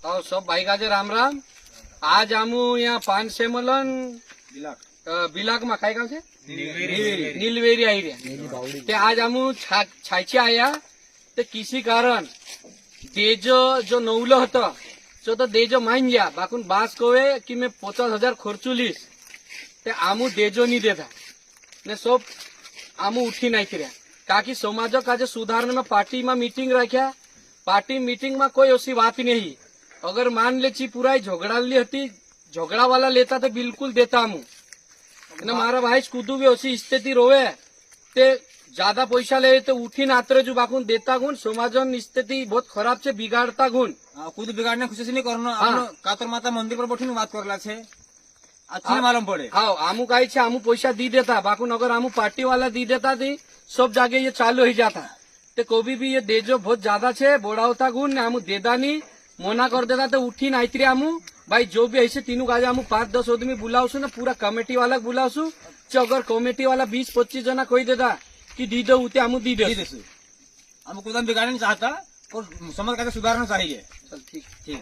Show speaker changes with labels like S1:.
S1: और सब भाई का राम राम। आज आमू यहाँ 5 सेमलन बिलाक में काय गाव छे नीलवेरी आई रहा ते आज आमू छाछी आया ते किसी कारण देजो जो नवलो होता जो तो देजो मान गया बाकुन बास कोवे कि मैं 50,000 खर्चुलीस ते आमू देजो नहीं देता ने सब आमू उठी नहीं रहा काकि समाजो काजे सुधारने में पार्टी में मीटिंग रख्या पार्टी मीटिंग में कोई ऐसी बात नहीं अगर मान ले ची पूरा झगड़ा ली हती झगड़ा वाला लेता तो बिल्कुल देता आमू ने मारा भाई कूदू भी ऐसी स्थिति रोवे ते ज्यादा पैसा ले तो उठी नातरे जो बाकुन देता गुण समाजन स्थिति बहुत खराब छे बिगाड़ता गुण
S2: खुद बिगाड़ने खुशी से नहीं करना
S1: हाँ।
S2: कातर माता मंदिर पर बैठी बात करला छे अच्छी मालूम पड़े
S1: हाँ आमू काई छे आमू पैसा दी देता बाकुन अगर आमू पार्टी वाला दी देता थी सब जगह ये चालू ही जाता ते कोई भी ये देजो बहुत ज्यादा छे बोड़ावता गुण ने आमू देदा नहीं मना कर देता तो उठी नाइत्री आमू भाई जो भी ऐसे तीनों गाजे आमू 5-10 आदमी बुलावसु ना पूरा कमेटी वाला बुलावसु अगर कमेटी वाला 20-25 जना कोई देता कि दी दो उते आमू दी दे
S2: हम खुद बिगाड़ना नहीं चाहता और समाज का सुधारना चाहिए
S1: चल ठीक
S2: ठीक है।